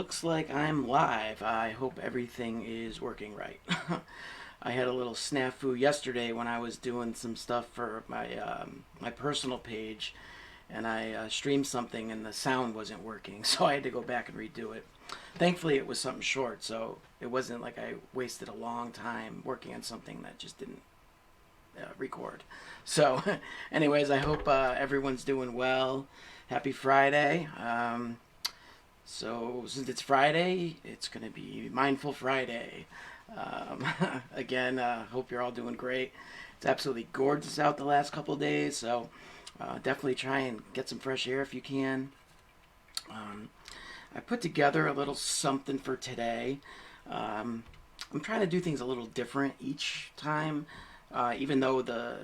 looks like I'm live. I hope everything is working right. I had a little snafu yesterday when I was doing some stuff for my personal page, and I streamed something and the sound wasn't working, so I had to go back and redo it. Thankfully, it was something short, so it wasn't like I wasted a long time working on something that just didn't record. So, anyways, I hope everyone's doing well. Happy Friday. So since it's Friday, it's going to be Mindful Friday. Um, Again, hope you're all doing great. It's absolutely gorgeous out the last couple of days, so definitely try and get some fresh air if you can. I put together a little something for today. I'm trying to do things a little different each time, even though the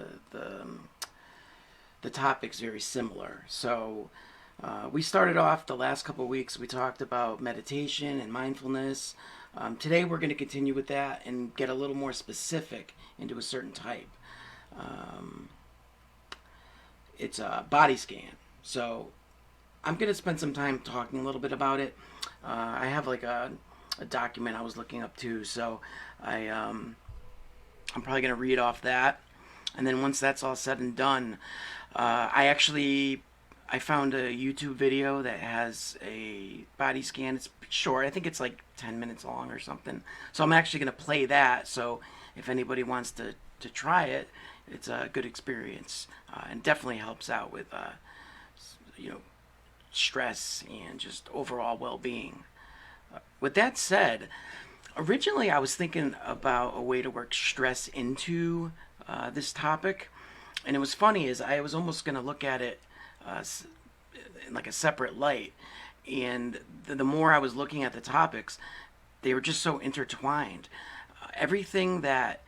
topic's very similar. So we started off the last couple of weeks, we talked about meditation and mindfulness. Today we're going to continue with that and get a little more specific into a certain type. It's a body scan. So I'm going to spend some time talking a little bit about it. I have like a document I was looking up too, so I'm probably going to read off that. And then once that's all said and done, I found a YouTube video that has a body scan. It's short. I think it's like 10 minutes long or something. So I'm actually going to play that. So if anybody wants to try it, it's a good experience and definitely helps out with stress and just overall well-being. With that said, originally I was thinking about a way to work stress into this topic, and it was funny is I was almost going to look at it in like a separate light, and the more I was looking at the topics, they were just so intertwined. Everything that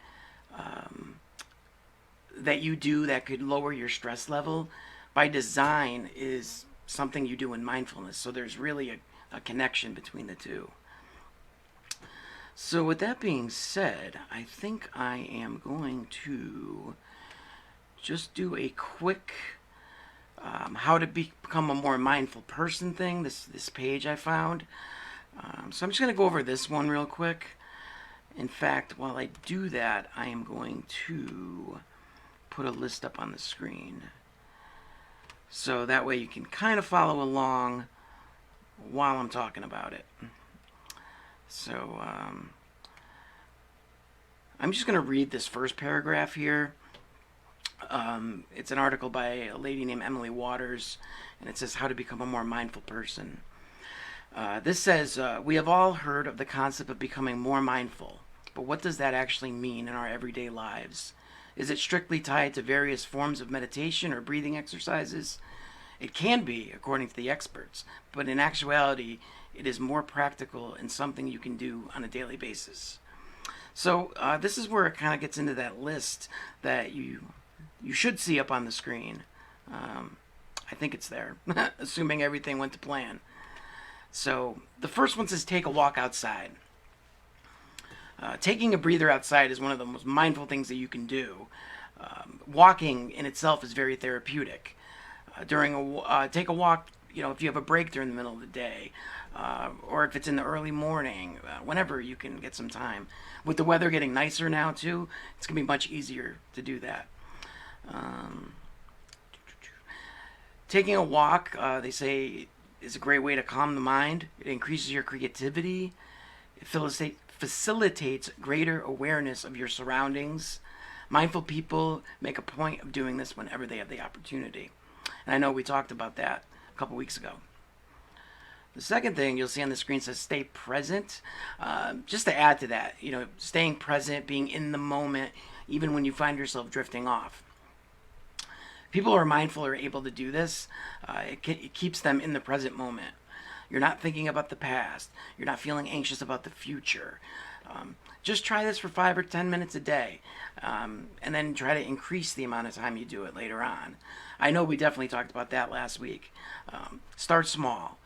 you do that could lower your stress level by design is something you do in mindfulness, so there's really a connection between the two. So with that being said, I think I am going to just do a quick how to become a more mindful person thing, this page I found. So I'm just going to go over this one real quick. In fact, while I do that, I am going to put a list up on the screen. So that way you can kind of follow along while I'm talking about it. So I'm just going to read this first paragraph here. It's an article by a lady named Emily Waters, and it says how to become a more mindful person. This says, we have all heard of the concept of becoming more mindful, but what does that actually mean in our everyday lives? Is it strictly tied to various forms of meditation or breathing exercises? It can be, according to the experts, but in actuality, it is more practical and something you can do on a daily basis. So this is where it kind of gets into that list that you should see up on the screen. I think it's there, assuming everything went to plan. So the first one says take a walk outside. Taking a breather outside is one of the most mindful things that you can do. Walking in itself is very therapeutic. Take a walk, if you have a break during the middle of the day, or if it's in the early morning, whenever you can get some time. With the weather getting nicer now too, it's going to be much easier to do that. Taking a walk, they say, is a great way to calm the mind. It increases your creativity. It facilitates greater awareness of your surroundings. Mindful people make a point of doing this whenever they have the opportunity. And I know we talked about that a couple weeks ago. The second thing you'll see on the screen says stay present. Just to add to that, staying present, being in the moment, even when you find yourself drifting off. People who are mindful are able to do this. It keeps them in the present moment. You're not thinking about the past. You're not feeling anxious about the future. Just try this for 5 or 10 minutes a day, and then try to increase the amount of time you do it later on. I know we definitely talked about that last week. Start small.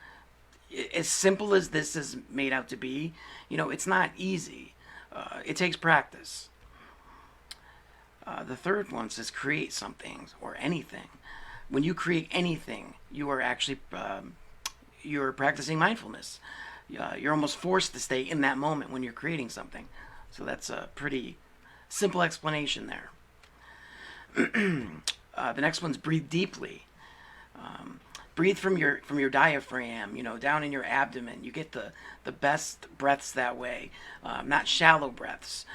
As simple as this is made out to be, it's not easy. It takes practice. The third one says create something or anything. When you create anything, you are actually you're practicing mindfulness. you're almost forced to stay in that moment when you're creating something. So that's a pretty simple explanation there. The next one's breathe deeply. Breathe from your diaphragm, down in your abdomen. You get the best breaths that way, not shallow breaths.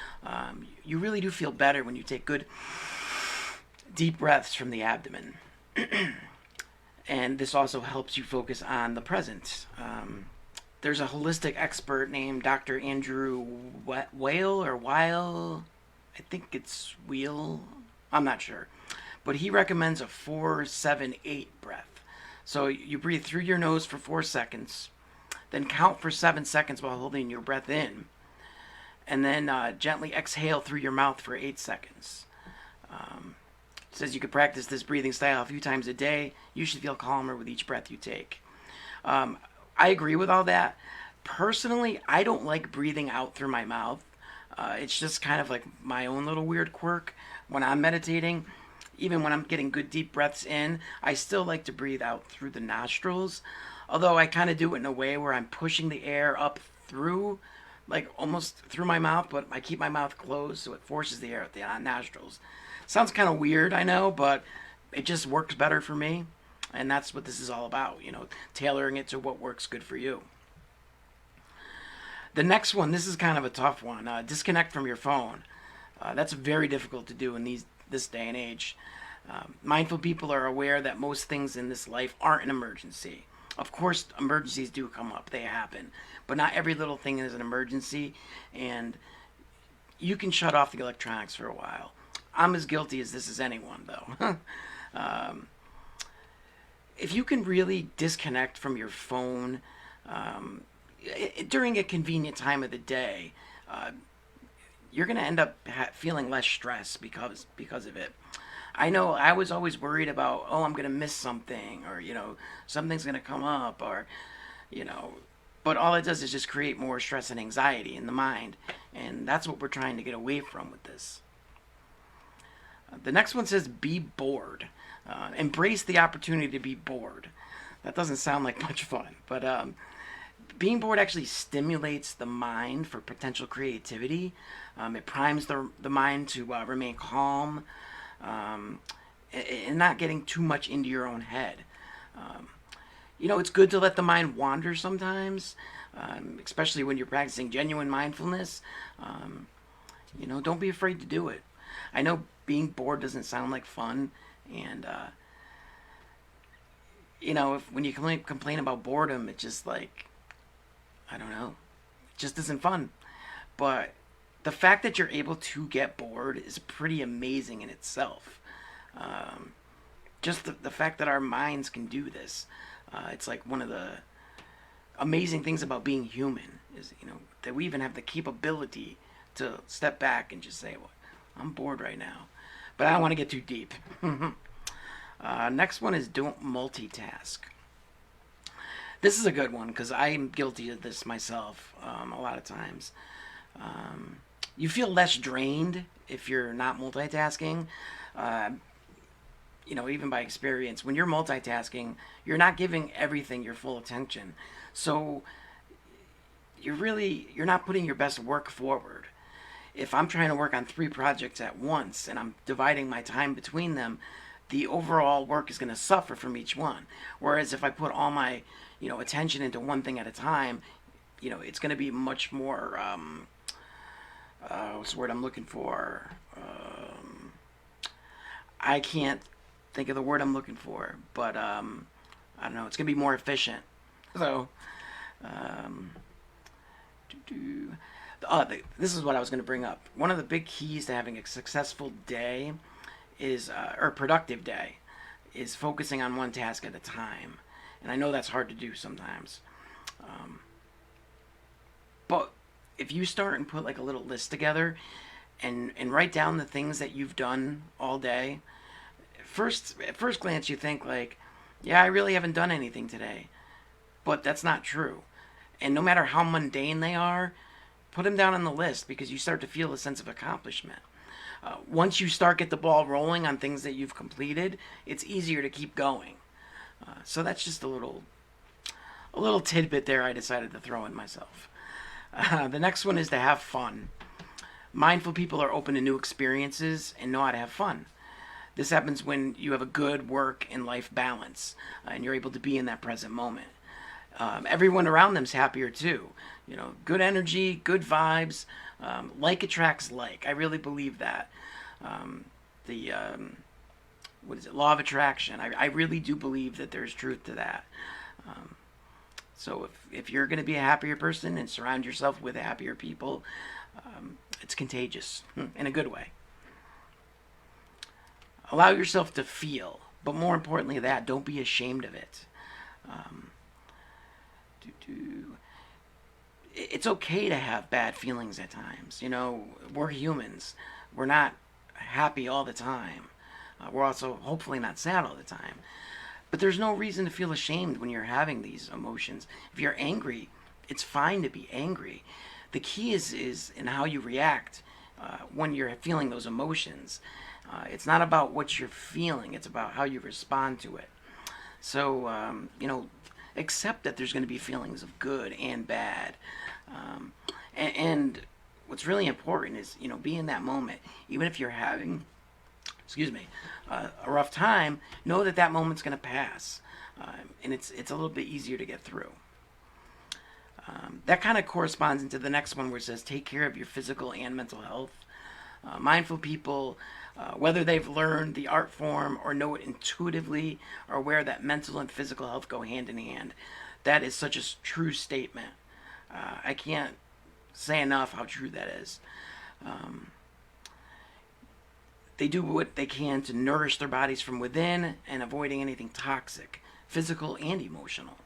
You really do feel better when you take good deep breaths from the abdomen. And this also helps you focus on the present. There's a holistic expert named Dr. Andrew Weil. I think it's Wheel. I'm not sure. But he recommends a 4-7-8 breath. So you breathe through your nose for 4 seconds, then count for 7 seconds while holding your breath in, and then gently exhale through your mouth for 8 seconds. It says you could practice this breathing style a few times a day. You should feel calmer with each breath you take. I agree with all that. Personally, I don't like breathing out through my mouth. It's just kind of like my own little weird quirk when I'm meditating. Even when I'm getting good deep breaths in, I still like to breathe out through the nostrils. Although I kind of do it in a way where I'm pushing the air up through, like almost through my mouth, but I keep my mouth closed so it forces the air out the nostrils. Sounds kind of weird, I know, but it just works better for me. And that's what this is all about, tailoring it to what works good for you. The next one, this is kind of a tough one. Disconnect from your phone. That's very difficult to do in this day and age. Mindful people are aware that most things in this life aren't an emergency. Of course, emergencies do come up. They happen. But not every little thing is an emergency. And you can shut off the electronics for a while. I'm as guilty as this as anyone, though. If you can really disconnect from your phone during a convenient time of the day, you're going to end up feeling less stress because of it. I know I was always worried about, I'm going to miss something, or, something's going to come up, or, but all it does is just create more stress and anxiety in the mind. And that's what we're trying to get away from with this. The next one says, be bored. Embrace the opportunity to be bored. That doesn't sound like much fun, but being bored actually stimulates the mind for potential creativity. It primes the mind to remain calm and not getting too much into your own head. It's good to let the mind wander sometimes, especially when you're practicing genuine mindfulness. Don't be afraid to do it. I know being bored doesn't sound like fun, and when you complain about boredom, it's just like, I don't know, it just isn't fun. But the fact that you're able to get bored is pretty amazing in itself. Just the fact that our minds can do this, it's like one of the amazing things about being human is, that we even have the capability to step back and just say, well, I'm bored right now. But I don't want to get too deep. Next one is don't multitask. This is a good one because I'm guilty of this myself a lot of times. You feel less drained if you're not multitasking. Even by experience, when you're multitasking, you're not giving everything your full attention. So you're not putting your best work forward. If I'm trying to work on 3 projects at once and I'm dividing my time between them, the overall work is going to suffer from each one. Whereas if I put all my, attention into one thing at a time, it's going to be much more, what's the word I'm looking for? I can't think of the word I'm looking for, but I don't know, it's going to be more efficient. So, this is what I was going to bring up. One of the big keys to having a successful day or productive day is focusing on one task at a time. And I know that's hard to do sometimes. But if you start and put like a little list together and write down the things that you've done all day, at first glance you think like, yeah, I really haven't done anything today. But that's not true. And no matter how mundane they are, put them down on the list because you start to feel a sense of accomplishment. Once you get the ball rolling on things that you've completed, it's easier to keep going. So that's just a little a little tidbit there I decided to throw in myself. The next one is to have fun. Mindful people are open to new experiences and know how to have fun. This happens when you have a good work and life balance, and you're able to be in that present moment. Everyone around them's happier too. You know, good energy, good vibes. Like attracts like. I really believe that. The what is it? Law of attraction. I really do believe that there's truth to that. So if you're going to be a happier person and surround yourself with happier people, it's contagious in a good way. Allow yourself to feel, but more importantly that, don't be ashamed of it. It's okay to have bad feelings at times. You know, we're humans. We're not happy all the time. We're also hopefully not sad all the time. But there's no reason to feel ashamed when you're having these emotions. If you're angry, it's fine to be angry. The key is in how you react when you're feeling those emotions. It's not about what you're feeling. It's about how you respond to it. So, accept that there's going to be feelings of good and bad. And what's really important is, be in that moment. Even if you're having, a rough time, know that that moment's going to pass. And it's a little bit easier to get through. That kind of corresponds into the next one where it says, take care of your physical and mental health. Mindful people, whether they've learned the art form or know it intuitively, are aware that mental and physical health go hand in hand. That is such a true statement. I can't say enough how true that is. They do what they can to nourish their bodies from within and avoiding anything toxic, physical and emotional.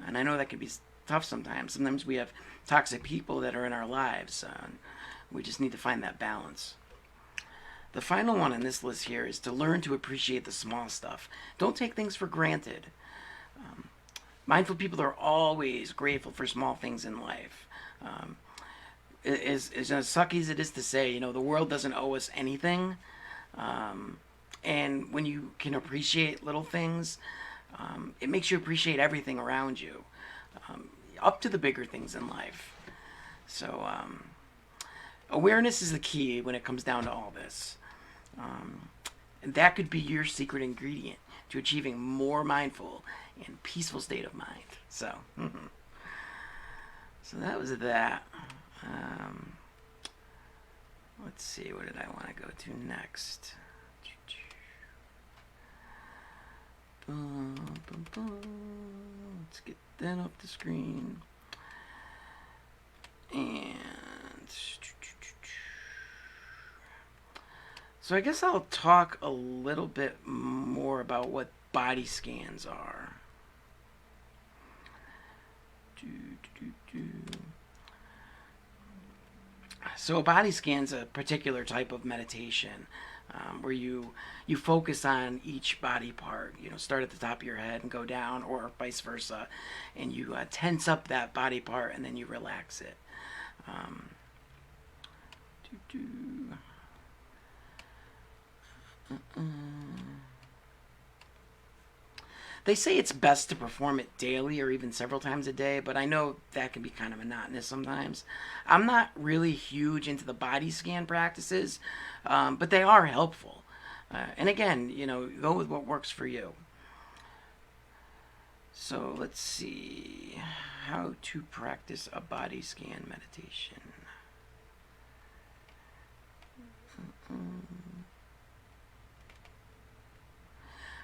And I know that can be tough sometimes. Sometimes we have toxic people that are in our lives. We just need to find that balance. The final one on this list here is to learn to appreciate the small stuff. Don't take things for granted. Mindful people are always grateful for small things in life. As sucky as it is to say, the world doesn't owe us anything. And when you can appreciate little things, it makes you appreciate everything around you, up to the bigger things in life. So awareness is the key when it comes down to all this. And that could be your secret ingredient to achieving more mindful and peaceful state of mind. So that was that. Let's see, what did I want to go to next? Let's get that off the screen. And so I guess I'll talk a little bit more about what body scans are. So a body scan's a particular type of meditation where you focus on each body part. Start at the top of your head and go down, or vice versa, and you tense up that body part and then you relax it. They say it's best to perform it daily or even several times a day, but I know that can be kind of monotonous sometimes. I'm not really huge into the body scan practices, but they are helpful. And again, go with what works for you. So let's see how to practice a body scan meditation.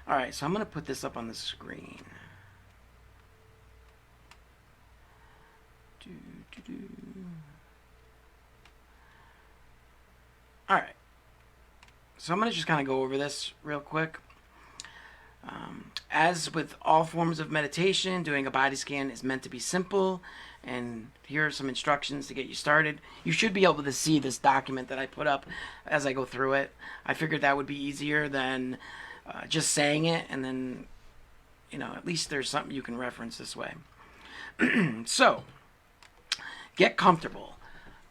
All right, so I'm going to put this up on the screen. All right, so I'm going to just kind of go over this real quick. As with all forms of meditation, doing a body scan is meant to be simple, and here are some instructions to get you started. You should be able to see this document that I put up as I go through it. I figured that would be easier than just saying it, and then, at least there's something you can reference this way. So, get comfortable.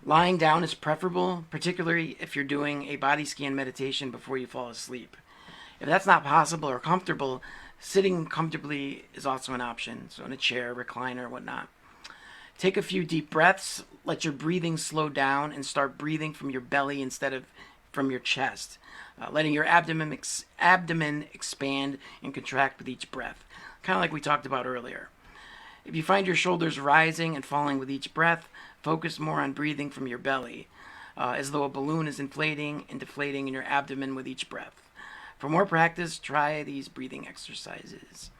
Lying down is preferable, particularly if you're doing a body scan meditation before you fall asleep. If that's not possible or comfortable, Sitting comfortably is also an option, so in a chair, recliner, whatnot. Take a few deep breaths, let your breathing slow down, and start breathing from your belly instead of from your chest, letting your abdomen expand and contract with each breath, kind of like we talked about earlier. If you find your shoulders rising and falling with each breath, focus more on breathing from your belly, as though a balloon is inflating and deflating in your abdomen with each breath. For more practice, try these breathing exercises.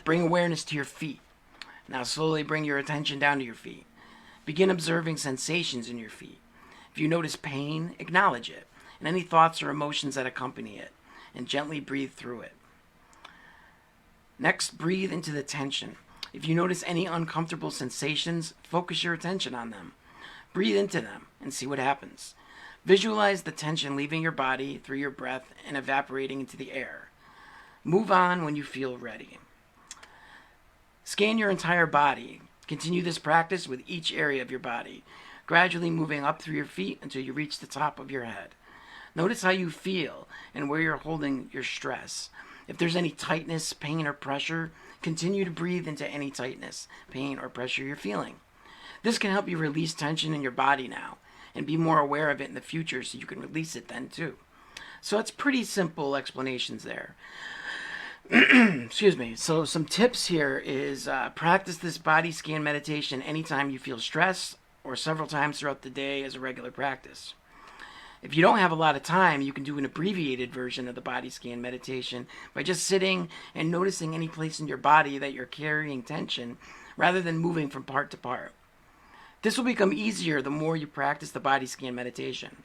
Bring awareness to your feet. Now slowly bring your attention down to your feet. Begin observing sensations in your feet. If you notice pain, acknowledge it, and any thoughts or emotions that accompany it, and gently breathe through it. Next, breathe into the tension. If you notice any uncomfortable sensations, focus your attention on them. Breathe into them and see what happens. Visualize the tension leaving your body through your breath and evaporating into the air. Move on when you feel ready. Scan your entire body. Continue this practice with each area of your body, gradually moving up through your feet until you reach the top of your head. Notice how you feel and where you're holding your stress. If there's any tightness, pain, or pressure, continue to breathe into any tightness, pain, or pressure you're feeling. This can help you release tension in your body now and be more aware of it in the future so you can release it then too. So it's pretty simple explanations there. Excuse me. So some tips here is practice this body scan meditation anytime you feel stress or several times throughout the day as a regular practice. If you don't have a lot of time, you can do an abbreviated version of the body scan meditation by just sitting and noticing any place in your body that you're carrying tension rather than moving from part to part. This will become easier the more you practice the body scan meditation.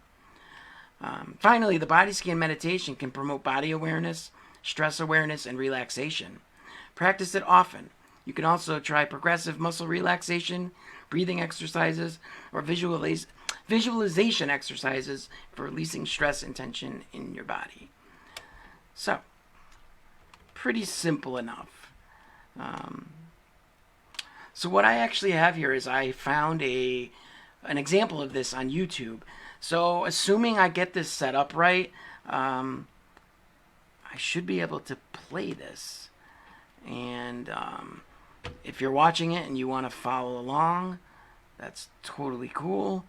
Finally, the body scan meditation can promote body awareness, stress awareness, and relaxation. Practice it often. You can also try progressive muscle relaxation, breathing exercises, or visualization exercises for releasing stress and tension in your body. So, pretty simple enough. So what I actually have here is I found an example of this on YouTube. So assuming I get this set up right, I should be able to play this. And if you're watching it and you want to follow along, that's totally cool.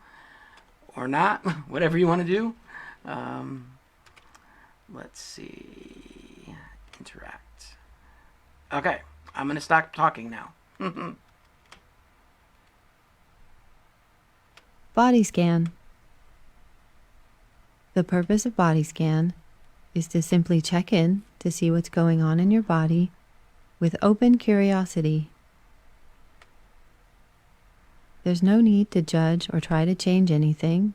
Or not, whatever you want to do. Let's see. Interact. Okay, I'm going to stop talking now. Body scan. The purpose of body scan is to simply check in to see what's going on in your body with open curiosity. There's no need to judge or try to change anything.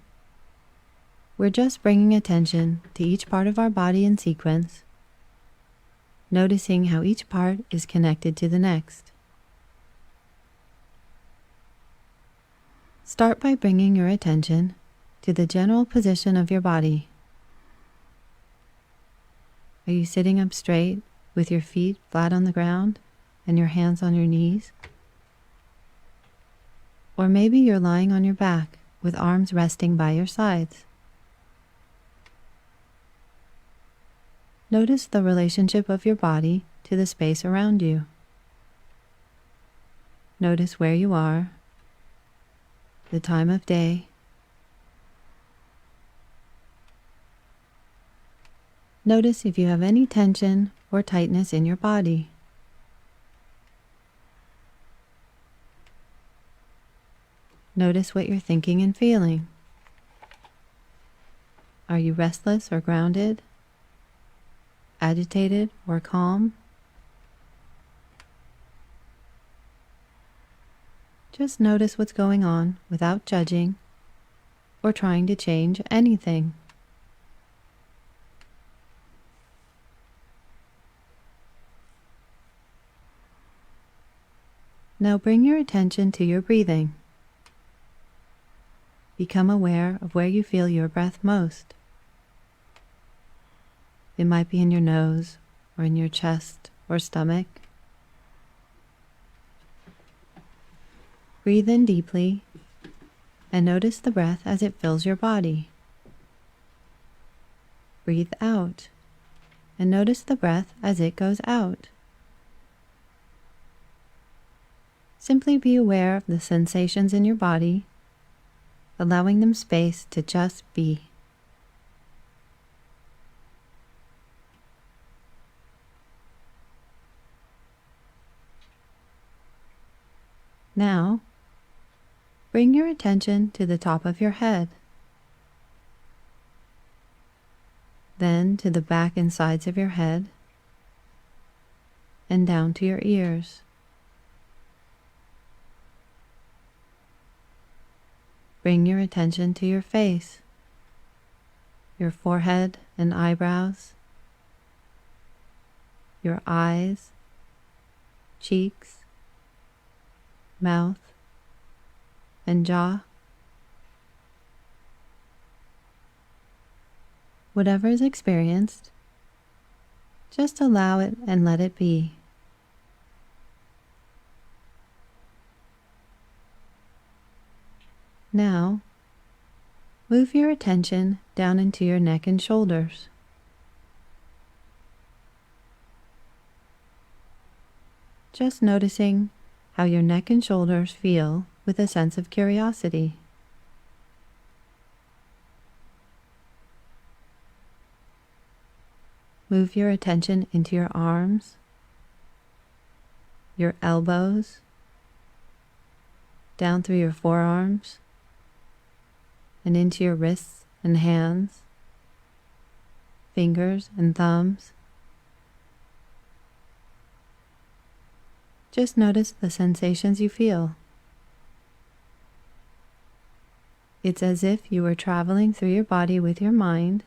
We're just bringing attention to each part of our body in sequence, noticing how each part is connected to the next. Start by bringing your attention to the general position of your body. Are you sitting up straight with your feet flat on the ground and your hands on your knees? Or maybe you're lying on your back with arms resting by your sides. Notice the relationship of your body to the space around you. Notice where you are, the time of day. Notice if you have any tension or tightness in your body. Notice what you're thinking and feeling. Are you restless or grounded? Agitated or calm? Just notice what's going on without judging or trying to change anything. Now bring your attention to your breathing. Become aware of where you feel your breath most. It might be in your nose or in your chest or stomach. Breathe in deeply and notice the breath as it fills your body. Breathe out and notice the breath as it goes out. Simply be aware of the sensations in your body, allowing them space to just be. Now, bring your attention to the top of your head, then to the back and sides of your head, and down to your ears. Bring your attention to your face, your forehead and eyebrows, your eyes, cheeks, mouth, and jaw. Whatever is experienced, just allow it and let it be. Now, move your attention down into your neck and shoulders. Just noticing how your neck and shoulders feel with a sense of curiosity. Move your attention into your arms, your elbows, down through your forearms, and into your wrists and hands, fingers and thumbs. Just notice the sensations you feel. It's as if you were traveling through your body with your mind,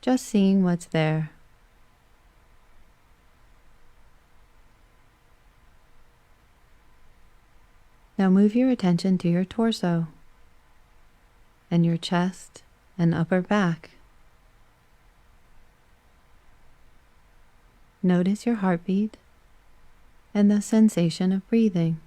just seeing what's there. Now move your attention to your torso and your chest and upper back. Notice your heartbeat and the sensation of breathing.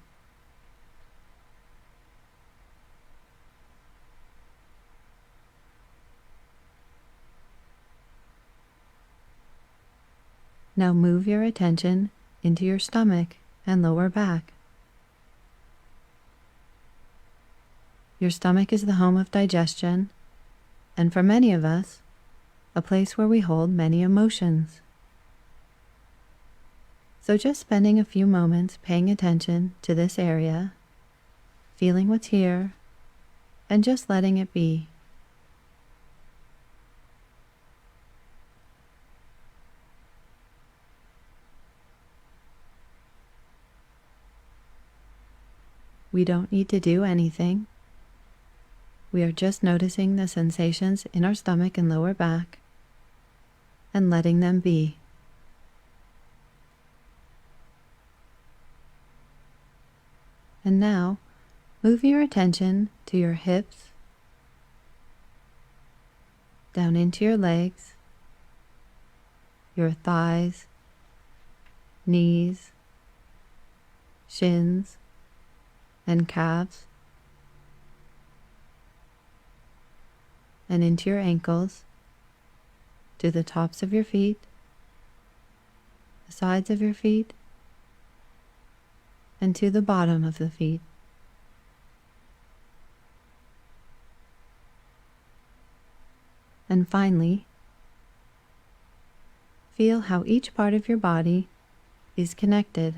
Now move your attention into your stomach and lower back. Your stomach is the home of digestion, and for many of us, a place where we hold many emotions. So just spending a few moments paying attention to this area, feeling what's here, and just letting it be. We don't need to do anything. We are just noticing the sensations in our stomach and lower back and letting them be. And now, move your attention to your hips, down into your legs, your thighs, knees, shins, and calves, and into your ankles, to the tops of your feet, the sides of your feet, and to the bottom of the feet. And finally, feel how each part of your body is connected.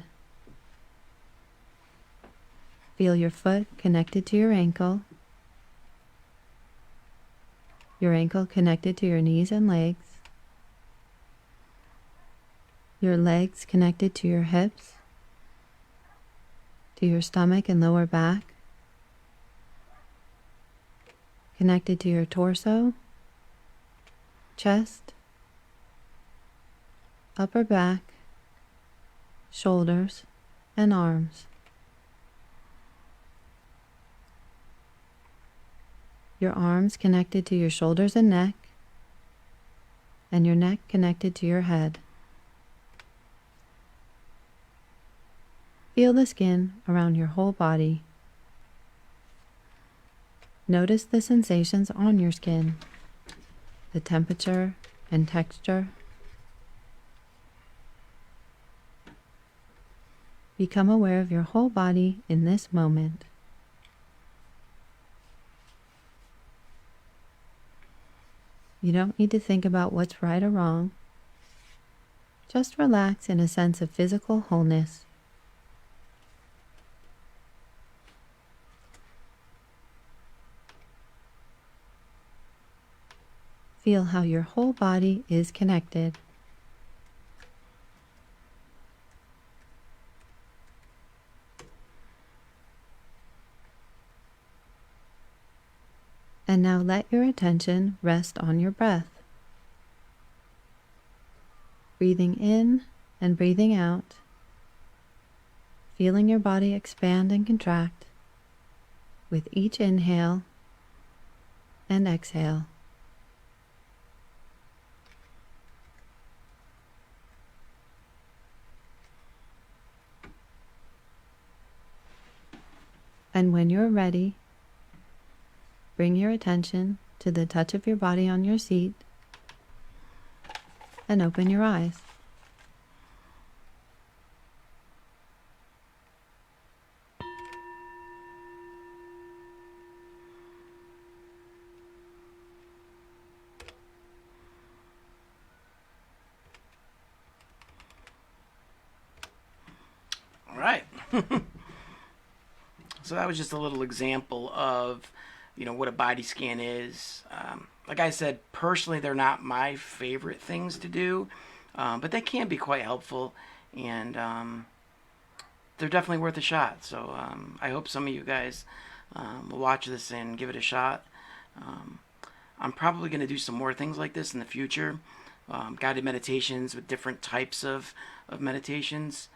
Feel your foot connected to your ankle connected to your knees and legs, your legs connected to your hips, to your stomach and lower back, connected to your torso, chest, upper back, shoulders, and arms. Your arms connected to your shoulders and neck your neck connected to your head. Feel the skin around your whole body. Notice the sensations on your skin, the temperature and texture, Become aware of your whole body in this moment. You don't need to think about what's right or wrong. Just relax in a sense of physical wholeness. Feel how your whole body is connected. And now let your attention rest on your breath. Breathing in and breathing out, feeling your body expand and contract with each inhale and exhale. And when you're ready, bring your attention to the touch of your body on your seat and open your eyes. All right. So that was just a little example of, what a body scan is. Like I said, personally, they're not my favorite things to do, but they can be quite helpful, and they're definitely worth a shot. So I hope some of you guys will watch this and give it a shot. I'm probably going to do some more things like this in the future. Guided meditations with different types of meditations.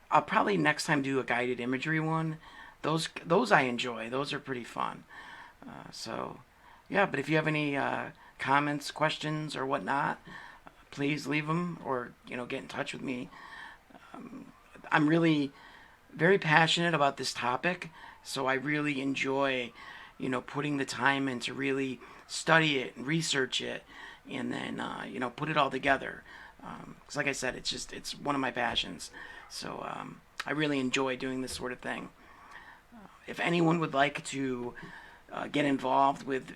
I'll probably next time do a guided imagery one. Those I enjoy. Those are pretty fun. So yeah, but if you have any comments, questions, or whatnot, please leave them or get in touch with me. I'm really very passionate about this topic, so I really enjoy putting the time in to really study it and research it, and then put it all together. Because like I said, it's one of my passions. So I really enjoy doing this sort of thing. If anyone would like to get involved with,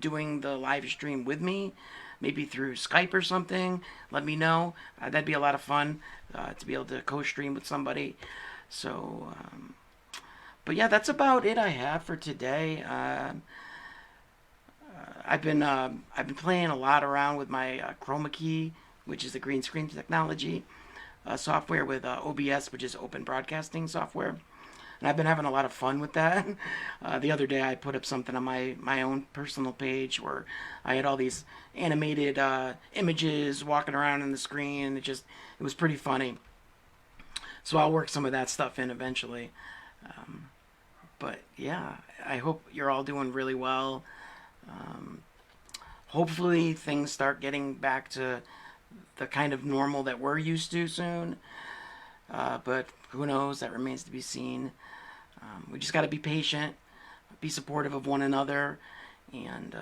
doing the live stream with me, maybe through Skype or something, let me know. That'd be a lot of fun to be able to co-stream with somebody. So, but yeah, that's about it I have for today. I've been playing a lot around with my Chroma Key, which is the green screen technology software with OBS, which is open broadcasting software. And I've been having a lot of fun with that. The other day I put up something on my own personal page where I had all these animated images walking around on the screen. It was pretty funny. So I'll work some of that stuff in eventually. But yeah, I hope you're all doing really well. Hopefully things start getting back to the kind of normal that we're used to soon. But who knows? That remains to be seen. We just got to be patient, be supportive of one another, and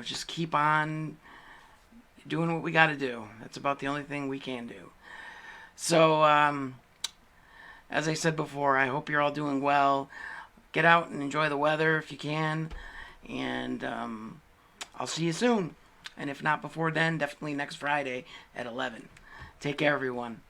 just keep on doing what we got to do. That's about the only thing we can do. So, as I said before, I hope you're all doing well. Get out and enjoy the weather if you can, and I'll see you soon. And if not before then, definitely next Friday at 11. Take care, everyone.